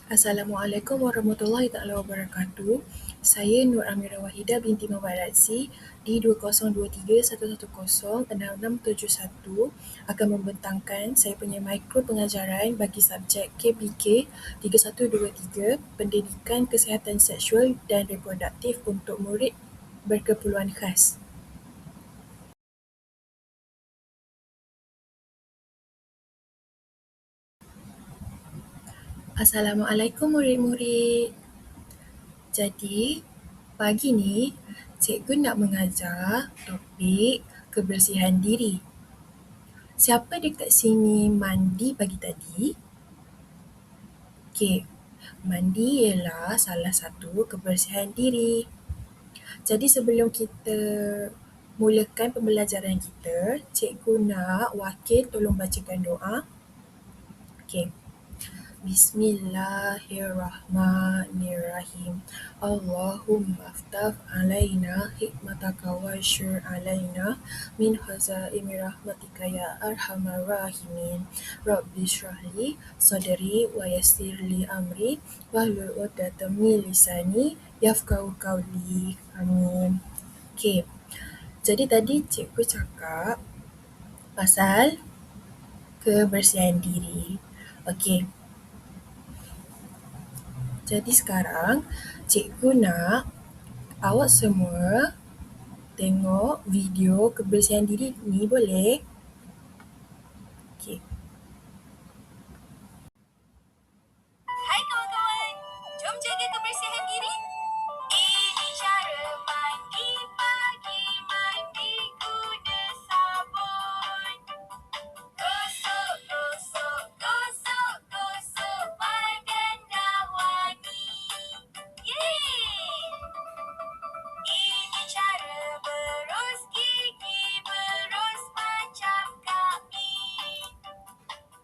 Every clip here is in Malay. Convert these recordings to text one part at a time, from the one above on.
Assalamualaikum warahmatullahi taala wabarakatuh. Saya Nur Amira Wahidah binti Muhammad Razzi di 2023-110-6671 akan membentangkan saya punya mikro pengajaran bagi subjek KPK 3123 Pendidikan Kesihatan Seksual dan Reproduktif untuk murid berkeperluan khas. Assalamualaikum murid-murid. Jadi, pagi ni cikgu nak mengajar topik kebersihan diri. Siapa dekat sini mandi pagi tadi? Okey, mandi ialah salah satu kebersihan diri. Jadi sebelum kita mulakan pembelajaran kita, cikgu nak wakil tolong bacakan doa. Okey. Bismillahirrahmanirrahim. Allahumma aftah alaina hikmataka wa syur alaina min hazaimi rahmatika ya arhamar rahimin. Rabbi syrahli sadri wa yassirli amri wahlul 'uqdatam min lisani yafqahu qawli. Amin. Okey. Jadi tadi cikgu cakap pasal kebersihan diri. Okey. Jadi sekarang cikgu nak awak semua tengok video kebersihan diri ni, boleh? Okey. Hai kawan-kawan, jom jaga kebersihan diri. Ini cara mandi pagi, mandi guna sabun. Gosok, gosok, gosok, gosok badan dah wangi. Yeay! Ini cara berus gigi, berus macam kami.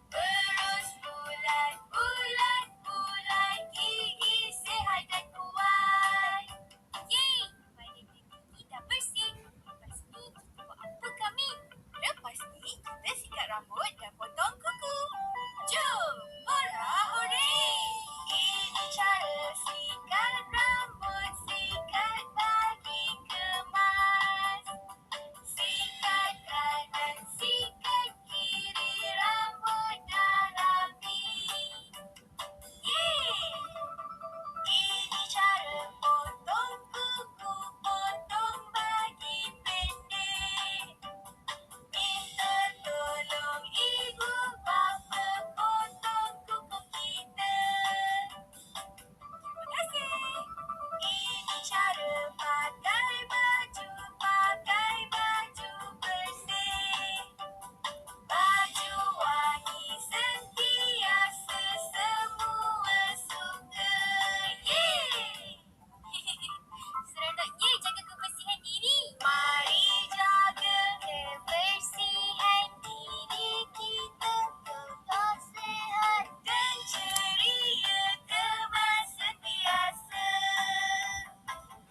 Berus bulat, bulat, bulat, gigi sihat dan kuat. Yeay! Badan gigi dah bersih. Lepas ni kita buat apa kami? Lepas ni kita sikat rambut dan potong kuku. Jom! Hurra hurray! Ini cara sikat rambut, sikat bagi kemas. Sikat kanan, sikat kiri, rambut dah rapi. Yeay! Ini cara potong kuku, potong bagi pendek. Minta tolong ibu bapa potong kuku kita. Terima kasih. Ini cara pakai baju bersih. Baju wangi sentiasa semua suka. Yeay! Seronoknya jaga kebersihan diri. Mari jaga kebersihan diri kita tetap sihat dan ceria kemas sentiasa.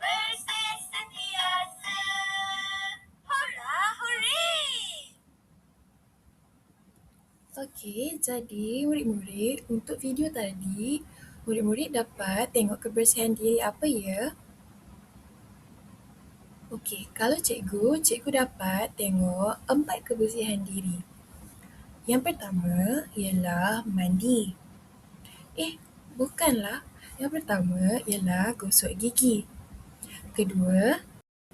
Bersih sentiasa. Hurra hurray! Okey, jadi murid-murid, untuk video tadi, murid-murid dapat tengok kebersihan diri apa ya? Okey, kalau cikgu dapat tengok 4 kebersihan diri. Yang pertama ialah mandi. Bukanlah. Yang pertama ialah gosok gigi. Kedua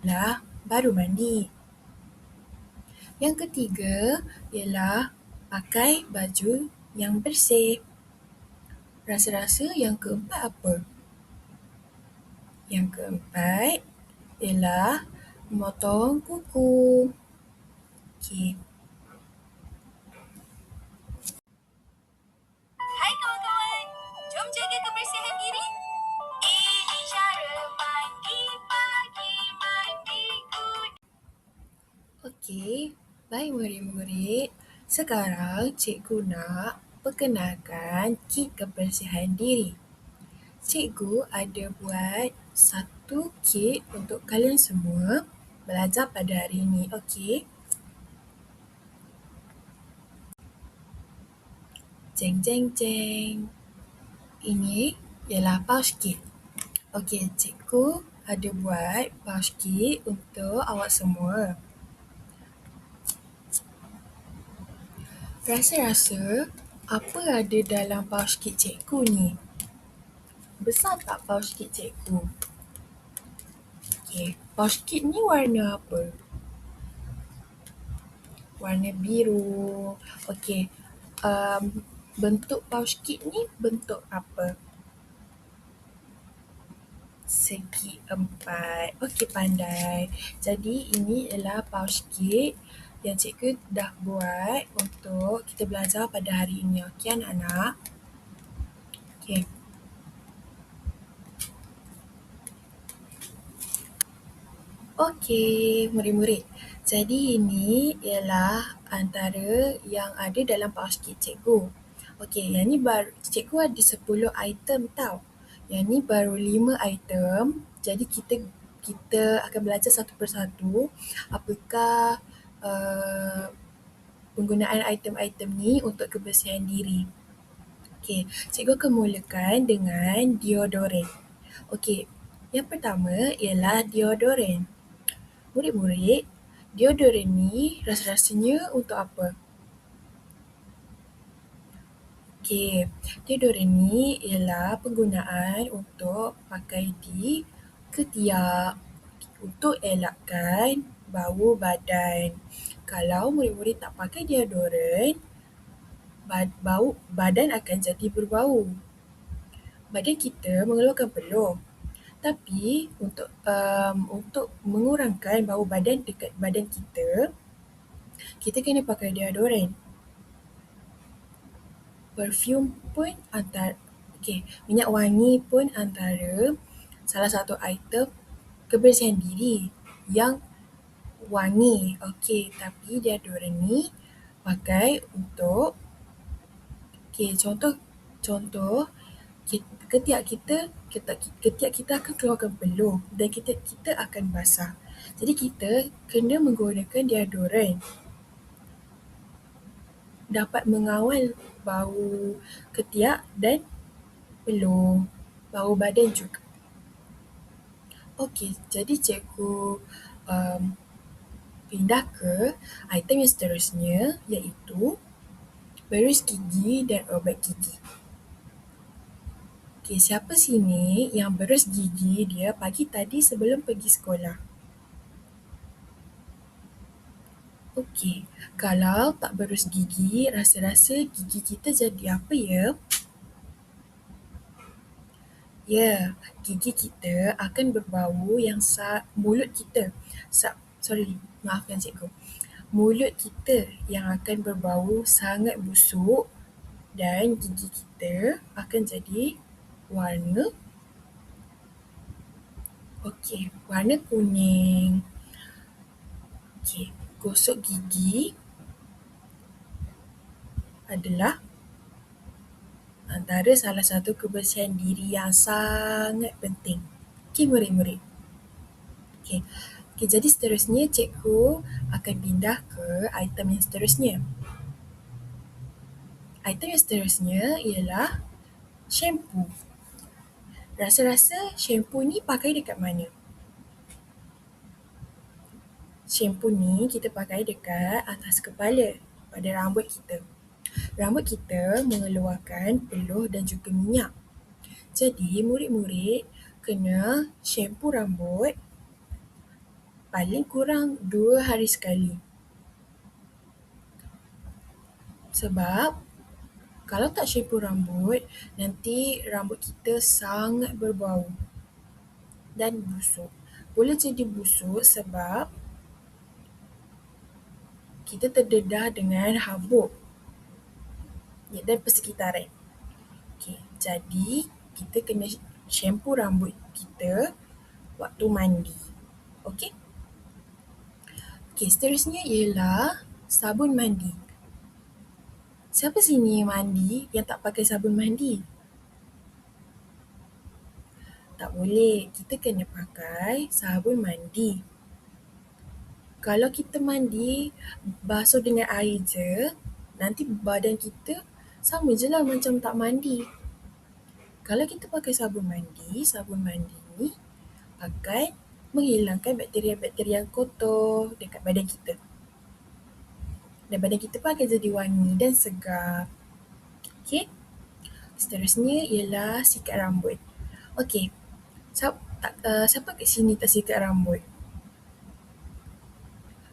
ialah baru mandi. Yang ketiga ialah pakai baju yang bersih. Rasa-rasa yang keempat apa? Yang keempat ialah memotong kuku. Okey. Hai kawan-kawan, jom jaga kebersihan diri. Ini cara mandi pagi, mandi guna. Okey, baik murid-murid. Sekarang cikgu nak perkenalkan kit kebersihan diri. Cikgu ada buat satu kit untuk kalian semua belajar pada hari ini. Okey. Jeng jeng jeng. Ini ialah pouch kit. Okey, cikgu ada buat pouch kit untuk awak semua. Rasa-rasa apa ada dalam pouch kit cikgu ni? Besar tak pouch kit cikgu? Okey, pouch kit ni warna apa? Warna biru. Okey, bentuk pouch kit ni bentuk apa? Segi empat. Okey, pandai. Jadi ini ialah pouch kit yang cikgu dah buat untuk kita belajar pada hari ini. Okey anak-anak? Okey. Okey, murid-murid. Jadi ini ialah antara yang ada dalam pouch kit cikgu. Okey, yang ni baru, cikgu ada 10 item tau. Yang ni baru 5 item. Jadi kita akan belajar satu persatu apakah penggunaan item-item ni untuk kebersihan diri. Okey, cikgu akan mulakan dengan deodoran. Okey, yang pertama ialah deodoran. Murid-murid, deodoran ni rasa-rasanya untuk apa? Okey, deodoran ni ialah penggunaan untuk pakai di ketiak untuk elakkan bau badan. Kalau murid-murid tak pakai deodoran, badan akan jadi berbau. Badan kita mengeluarkan peluh. Tapi untuk mengurangkan bau badan dekat badan kita kena pakai deodoran. Perfume pun minyak wangi pun antara salah satu item kebersihan diri yang wangi. Okey, tapi deodoran ni pakai untuk contoh ketiak kita akan keluarkan peluh dan kita akan basah. Jadi kita kena menggunakan deodoran. Dapat mengawal bau ketiak dan peluh, bau badan juga. Okey, jadi cikgu pindah ke item yang seterusnya iaitu berus gigi dan ubat gigi. Okey, siapa sini yang berus gigi dia pagi tadi sebelum pergi sekolah? Okey, kalau tak berus gigi, rasa-rasa gigi kita jadi apa ya? Ya, gigi kita akan berbau yang mulut kita. Maafkan cikgu. Mulut kita yang akan berbau sangat busuk dan gigi kita akan jadi warna kuning. Okey, gosok gigi adalah antara salah satu kebersihan diri yang sangat penting. Okey, murid-murid. Okey, jadi seterusnya cikgu akan pindah ke item yang seterusnya. Item yang seterusnya ialah shampoo. Rasa-rasa shampoo ni pakai dekat mana? Shampoo ni kita pakai dekat atas kepala, pada rambut kita. Rambut kita mengeluarkan peluh dan juga minyak. Jadi murid-murid kena shampoo rambut paling kurang 2 hari sekali. Sebab kalau tak shampoo rambut, nanti rambut kita sangat berbau dan busuk. Boleh jadi busuk sebab kita terdedah dengan habuk dan persekitaran. Okey, jadi kita kena shampoo rambut kita waktu mandi. Okey? Okey, seterusnya ialah sabun mandi. Siapa sini mandi yang tak pakai sabun mandi? Tak boleh, kita kena pakai sabun mandi. Kalau kita mandi basuh dengan air je, nanti badan kita sama je lah macam tak mandi. Kalau kita pakai sabun mandi ni akan menghilangkan bakteria-bakteria yang kotor dekat badan kita. Dan badan kita pun akan jadi wangi dan segar. Okey. Seterusnya ialah sikat rambut. Okey. Siapa kat sini tak sikat rambut?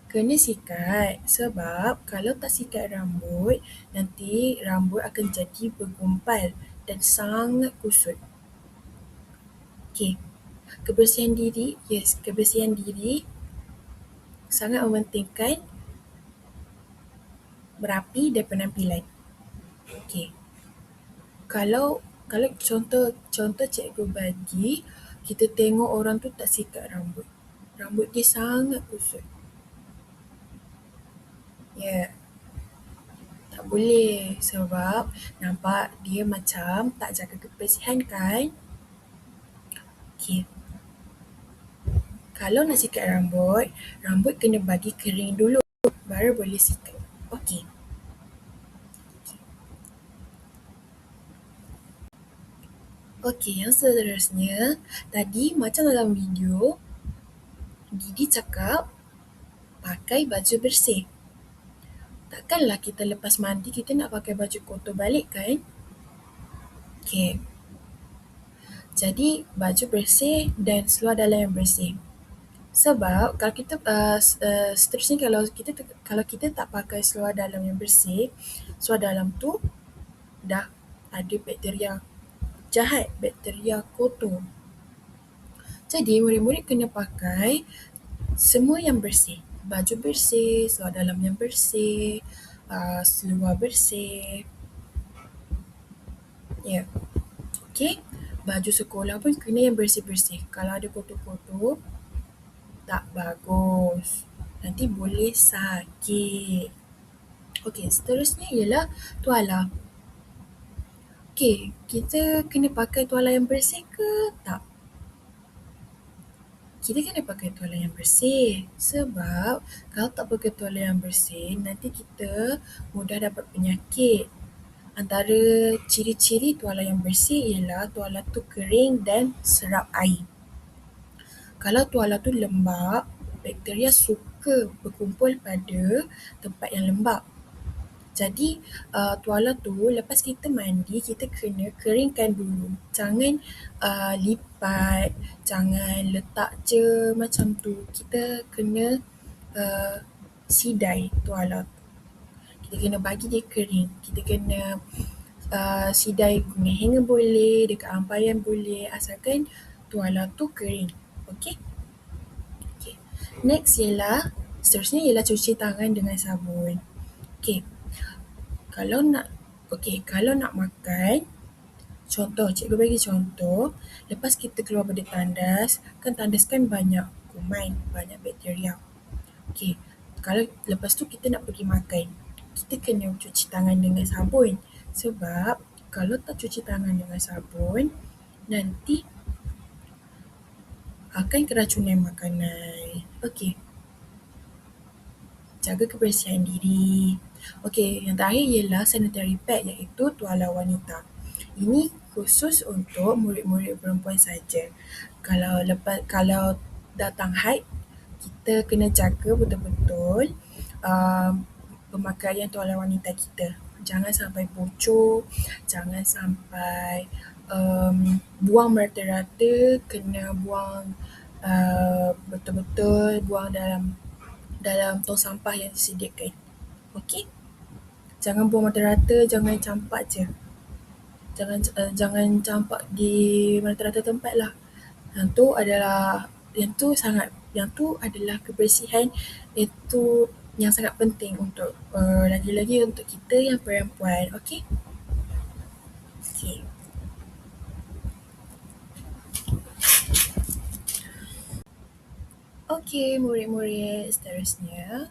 Kena sikat sebab kalau tak sikat rambut, nanti rambut akan jadi bergumpal dan sangat kusut. Okey. Kebersihan diri sangat mementingkan merapi dan penampilan. Okey. Kalau kalau contoh cikgu bagi, kita tengok orang tu tak sikat rambut. Rambut dia sangat kusut. Ya, tak boleh sebab nampak dia macam tak jaga kebersihan kan? Okey. Kalau nak sikat rambut, rambut kena bagi kering dulu baru boleh sikat. Okey. Okey, yang seterusnya, tadi macam dalam video, Didi cakap pakai baju bersih. Takkanlah kita lepas mandi kita nak pakai baju kotor balik kan? Okey. Jadi baju bersih dan seluar dalam yang bersih. Sebab kalau kita seterusnya kalau kita tak pakai seluar dalam yang bersih, seluar dalam tu dah ada bakteria jahat, bakteria kotor. Jadi murid-murid kena pakai semua yang bersih. Baju bersih, seluar dalam yang bersih, seluar bersih. Ya. Okey. Baju sekolah pun kena yang bersih-bersih. Kalau ada kotor-kotor, tak bagus. Nanti boleh sakit. Okey, seterusnya ialah tuala. Okey, kita kena pakai tuala yang bersih ke tak? Kita kena pakai tuala yang bersih sebab kalau tak pakai tuala yang bersih, nanti kita mudah dapat penyakit. Antara ciri-ciri tuala yang bersih ialah tuala tu kering dan serap air. Kalau tuala tu lembap, bakteria suka berkumpul pada tempat yang lembap. Jadi tuala tu lepas kita mandi, kita kena keringkan dulu. Jangan lipat, jangan letak je macam tu. Kita kena sidai tuala tu. Kita kena bagi dia kering. Kita kena sidai guna hanger boleh, dekat ampaian boleh, asalkan tuala tu kering. Okey? Okay. Next seterusnya ialah cuci tangan dengan sabun. Okey. Kalau nak makan, cikgu bagi contoh, lepas kita keluar dari tandas, tandas kan banyak kuman, banyak bakteria. Okey, kalau lepas tu kita nak pergi makan, kita kena cuci tangan dengan sabun. Sebab kalau tak cuci tangan dengan sabun, nanti akan keracunan makanan. Okey. Jaga kebersihan diri. Okey, yang terakhir ialah sanitary pad iaitu tuala wanita. Ini khusus untuk murid-murid perempuan saja. Kalau datang haid, kita kena jaga betul-betul pemakaian tuala wanita kita. Jangan sampai bocor, jangan sampai buang merata-rata, kena buang betul-betul, buang dalam tong sampah yang disediakan. Okey? Jangan buang merata-rata, jangan campak je. Jangan campak di merata-rata tempat lah. Yang tu adalah kebersihan itu yang sangat penting untuk lagi-lagi untuk kita yang perempuan. Okey? Okey. Okey, murid-murid, seterusnya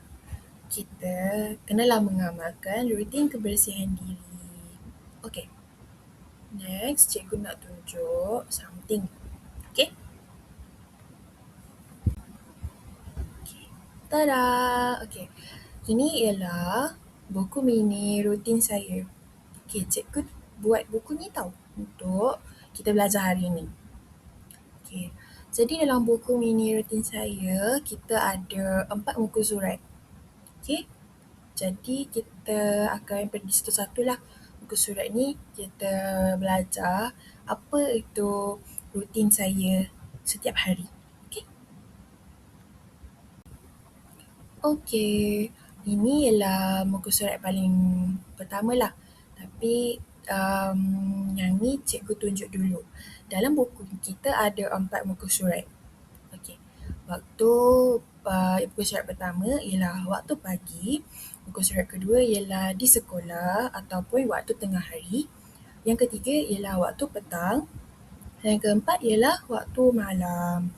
kita kenalah mengamalkan rutin kebersihan diri. Okey. Next, cikgu nak tunjuk something. Okey? Okey. Tada! Okey. Ini ialah buku mini rutin saya. Okey, cikgu buat buku ni tau untuk kita belajar hari ini. Okay. Jadi dalam buku mini rutin saya, kita ada 4 muka surat. Okay. Jadi kita akan pergi satu-satu lah. Muka surat ni kita belajar apa itu rutin saya setiap hari. Okay. Okay. Ini ialah muka surat paling pertama lah. Tapi yang ni cikgu tunjuk dulu. Dalam buku kita ada 4 muka surat. Okey. Waktu muka surat pertama ialah waktu pagi. Muka surat kedua ialah di sekolah ataupun waktu tengah hari. Yang ketiga ialah waktu petang. Dan yang keempat ialah waktu malam.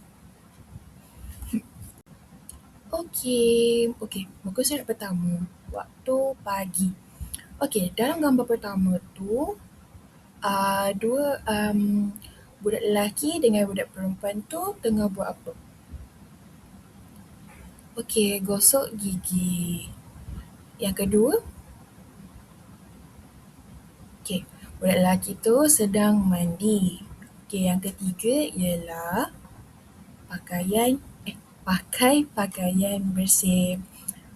Okey. Muka surat pertama. Waktu pagi. Okey, dalam gambar pertama tu dua budak lelaki dengan budak perempuan tu tengah buat apa? Okey, gosok gigi. Yang kedua, okey, budak lelaki tu sedang mandi. Okey, yang ketiga ialah pakai pakaian bersih.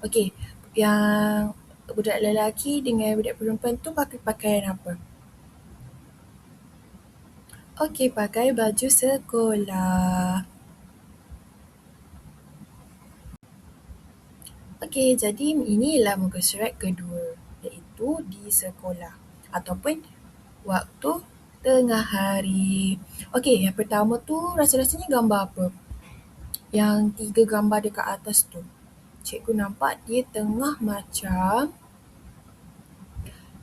Okey, yang budak lelaki dengan budak perempuan tu pakai pakaian apa? Okey, pakai baju sekolah. Okey, jadi inilah muka surat kedua, iaitu di sekolah ataupun waktu tengah hari. Okey, yang pertama tu rasa-rasanya gambar apa? Yang 3 gambar dekat atas tu. Cikgu nampak dia tengah macam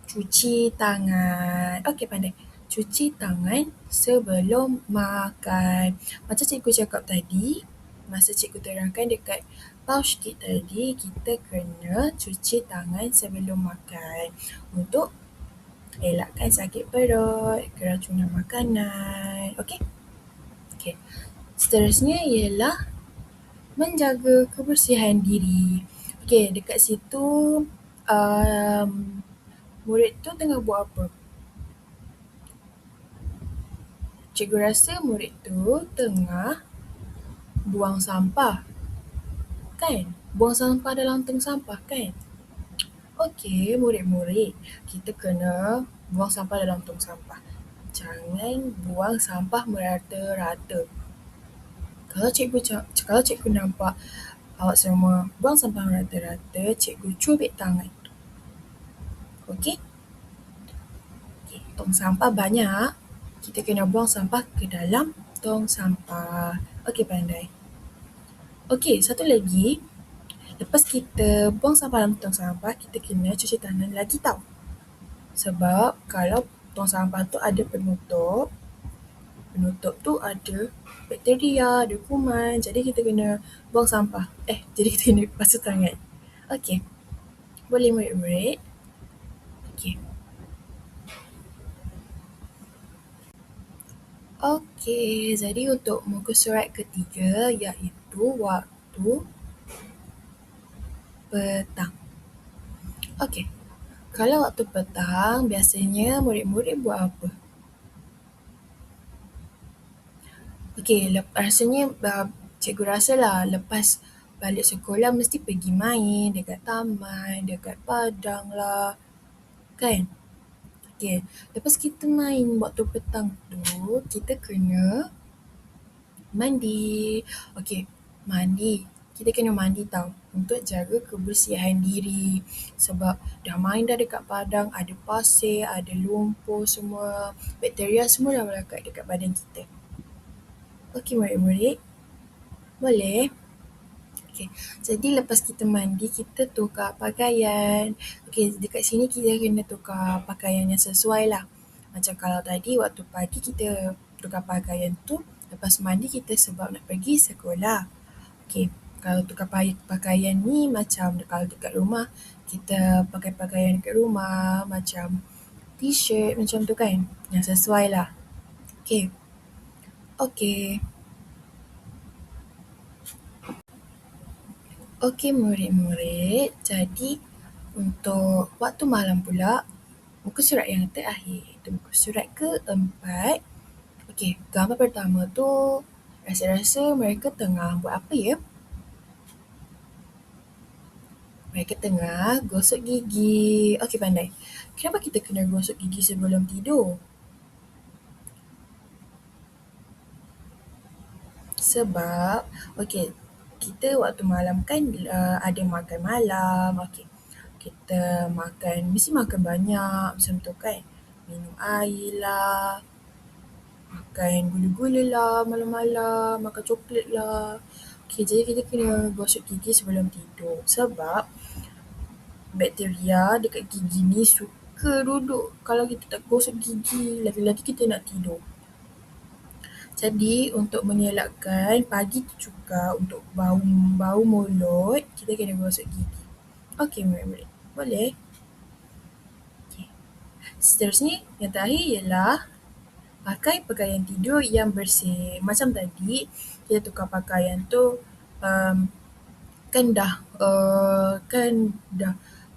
cuci tangan. Okey, pandai. Cuci tangan sebelum makan. Macam cikgu cakap tadi, masa cikgu terangkan dekat pouch kit tadi, kita kena cuci tangan sebelum makan untuk elakkan sakit perut, keracunan makanan. Okey? Okey. Seterusnya ialah menjaga kebersihan diri. Okey, dekat situ murid tu tengah buat apa? Cikgu rasa murid tu tengah buang sampah. Kan? Buang sampah dalam tong sampah kan? Okey, murid-murid, kita kena buang sampah dalam tong sampah. Jangan buang sampah merata-rata. Kalau cikgu nampak awak semua buang sampah merata-rata, cikgu cubit tangan. Okey? Okey, tong sampah banyak, kita kena buang sampah ke dalam tong sampah. Okey, pandai. Okey, satu lagi, lepas kita buang sampah dalam tong sampah, kita kena cuci tangan lagi tau. Sebab kalau tong sampah tu ada penutup tu ada bakteria, ada kuman. Jadi kita kena buang sampah. Jadi kita kena basuh tangan. Okey. Boleh murid-murid? Okey. Okey, jadi untuk muka surat ketiga iaitu waktu petang. Okey. Kalau waktu petang, biasanya murid-murid buat apa? Okey, rasanya cikgu rasalah lepas balik sekolah mesti pergi main dekat taman, dekat padang lah. Kan? Okey, lepas kita main waktu petang tu, kita kena mandi. Okey, mandi. Kita kena mandi tau untuk jaga kebersihan diri. Sebab dah main dah dekat padang, ada pasir, ada lumpur semua. Bakteria semua dah melekat dekat badan kita. Okey murid-murid, boleh? Okey, jadi lepas kita mandi, kita tukar pakaian. Okey, dekat sini kita kena tukar pakaian yang sesuai lah. Macam kalau tadi waktu pagi kita tukar pakaian tu, lepas mandi kita sebab nak pergi sekolah. Okey, kalau tukar pakaian ni macam kalau dekat rumah, kita pakai pakaian dekat rumah macam t-shirt macam tu kan, yang sesuai lah. Okey. Okey. Okey murid-murid, jadi untuk waktu malam pula, muka surat yang terakhir, itu muka surat keempat, Okey, gambar pertama tu rasa-rasa mereka tengah buat apa ya? Mereka tengah gosok gigi. Okey, pandai. Kenapa kita kena gosok gigi sebelum tidur? Sebab, okey, kita waktu malam kan ada makan malam. Okey, kita makan, mesti makan banyak macam tu kan. Minum air lah, makan gula-gula lah malam-malam, makan coklat lah. Okey, jadi kita kena gosok gigi sebelum tidur. Sebab bakteria dekat gigi ni suka duduk kalau kita tak gosok gigi. Lagi-lagi kita nak tidur. Jadi untuk mengelakkan pagi tu juga untuk bau mulut, kita kena gosok gigi. Okey murid-murid, boleh? Okay. Seterusnya yang terakhir ialah pakai pakaian tidur yang bersih. Macam tadi kita tukar pakaian tu um, kan dah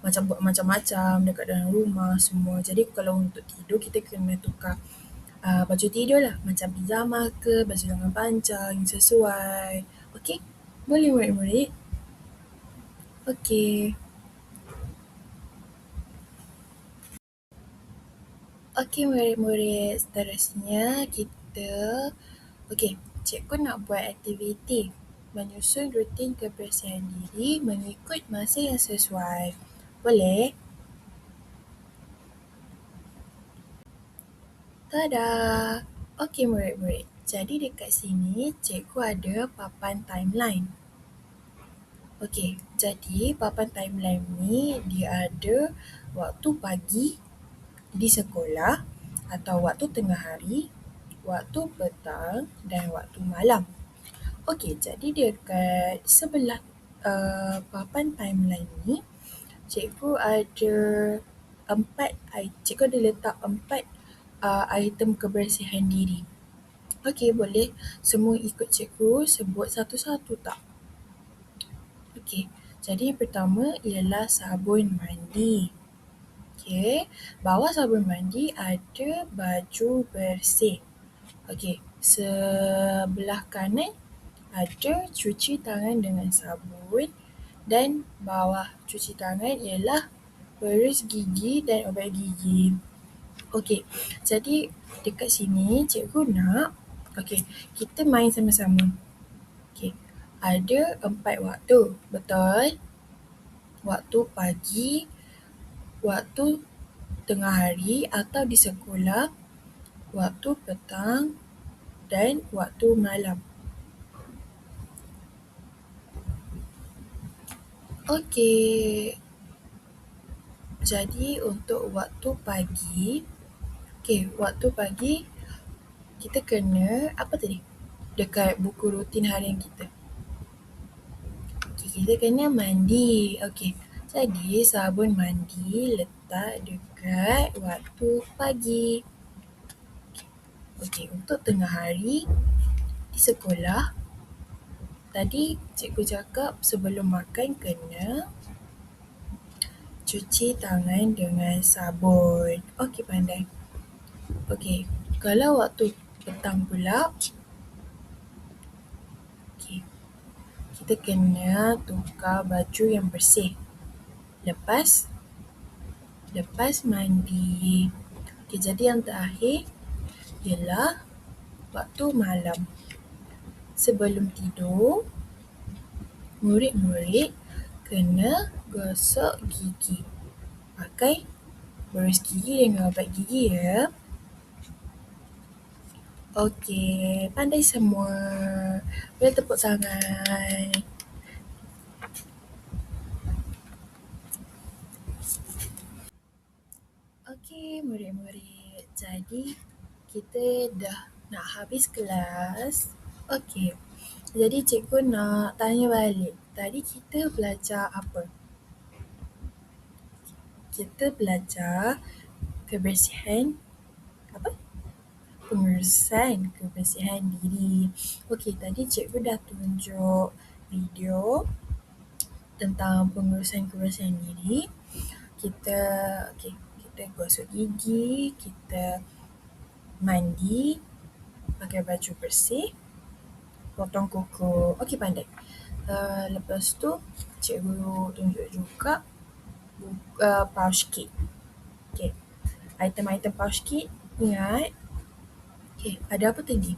macam buat macam-macam dekat dalam rumah semua. Jadi kalau untuk tidur kita kena tukar baju tidur lah, macam pijama ke, baju lengan panjang yang sesuai. Okey? Boleh murid-murid? Okey. Okey murid-murid, seterusnya kita okey, cikgu nak buat aktiviti menyusun rutin kebersihan diri mengikut masa yang sesuai. Boleh? Tada! Okey murid-murid, jadi dekat sini cikgu ada papan timeline. Okey, jadi papan timeline ni dia ada waktu pagi di sekolah atau waktu tengah hari, waktu petang dan waktu malam. Okey, jadi dekat sebelah papan timeline ni, cikgu ada cikgu ada letak 4 item kebersihan diri. Okey, boleh semua ikut cikgu sebut satu-satu tak? Okey, jadi yang pertama ialah sabun mandi. Okey, bawah sabun mandi ada baju bersih. Okey, sebelah kanan ada cuci tangan dengan sabun dan bawah cuci tangan ialah berus gigi dan ubat gigi. Okey, jadi dekat sini cikgu nak kita main sama-sama. Okey, ada 4 waktu, betul? Waktu pagi, waktu tengah hari atau di sekolah, waktu petang dan waktu malam. Okey, jadi untuk waktu pagi, waktu pagi kita kena apa tadi? Dekat buku rutin harian kita. Okey, kita kena mandi. Okey, jadi sabun mandi letak dekat waktu pagi. Okey, untuk tengah hari di sekolah, tadi cikgu cakap sebelum makan kena cuci tangan dengan sabun. Okey, pandai. Okey, kalau waktu petang pula, kita kena tukar baju yang bersih. Lepas mandi. Okey, jadi yang terakhir ialah waktu malam. Sebelum tidur, murid-murid kena gosok gigi. Pakai berus gigi dengan ubat gigi ya. Okey, pandai semua. Boleh tepuk tangan. Okey, murid-murid. Jadi, kita dah nak habis kelas. Okey, jadi cikgu nak tanya balik. Tadi kita belajar apa? Kita belajar kebersihan pengurusan kebersihan diri. Okey, tadi cikgu dah tunjuk video tentang pengurusan kebersihan diri. Kita gosok gigi, kita mandi, pakai baju bersih, potong kuku. Okey, pandai. Lepas tu, cikgu tunjuk juga pouch kit. Okay. Item-item pouch kit, ingat. Okay, ada apa tadi?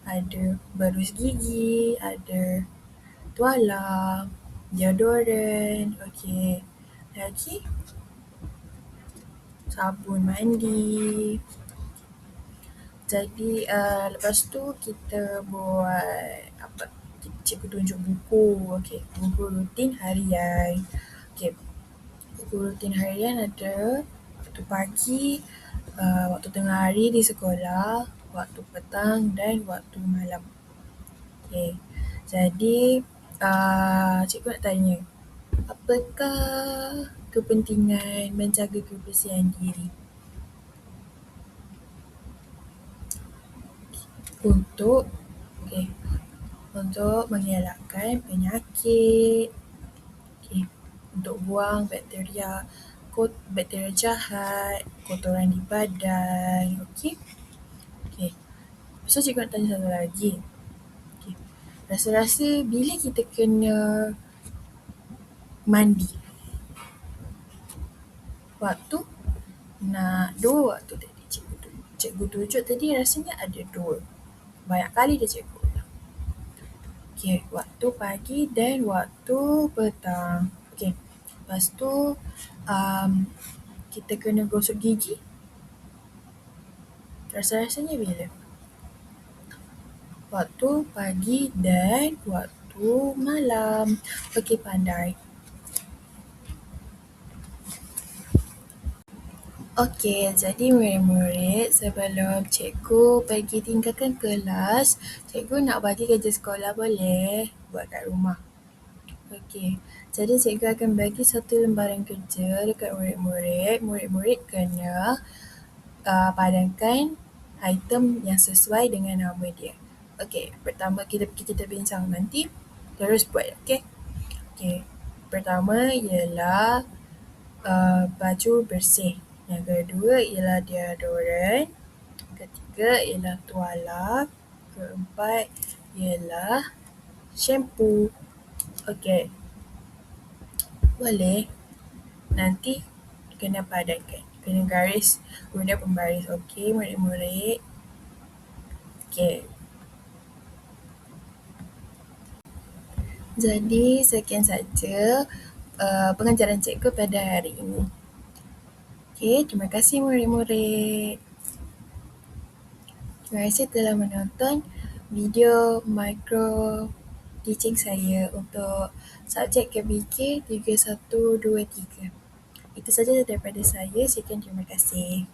Ada berus gigi, ada tuala, deodoran, okay. Lagi sabun mandi. Jadi lepas tu kita buat apa? Cikgu tunjuk buku. Okay, buku rutin harian. Okay, buku rutin harian ada waktu pagi, waktu tengah hari di sekolah, waktu petang dan waktu malam. Okay, jadi cikgu nak tanya, apakah kepentingan menjaga kebersihan diri? Untuk mengelakkan penyakit, untuk buang bakteria jahat, kotoran di badan. So cikgu nak tanya satu lagi. Rasa-rasa bila kita kena mandi? Waktu nak dua waktu tadi cikgu tunjuk tadi, rasanya ada dua. Banyak kali dia cikgu ulang. Waktu pagi dan waktu petang. Lepas tu kita kena gosok gigi. Rasa-rasanya bila? Waktu pagi dan waktu malam. Okey, pandai. Okey, jadi murid-murid, sebelum cikgu pergi tinggalkan kelas, cikgu nak bagi kerja sekolah, boleh buat kat rumah. Okey, jadi cikgu akan bagi satu lembaran kerja dekat murid-murid. Murid-murid kena padankan item yang sesuai dengan nama dia. Okey, pertama kita bincang nanti, terus buat, okey? Okey, pertama ialah baju bersih. Yang kedua ialah deodoran. Ketiga ialah tuala. Keempat ialah shampoo. Okey, boleh. Nanti kena padankan. Kena garis guna pembaris. Okey, murid-murid. Okey. Jadi sekian saja pengajaran cikgu pada hari ini. Okey, terima kasih murid-murid. Terima kasih telah menonton video micro teaching saya untuk subjek KBK 3123. Itu saja daripada saya. Sekian, terima kasih.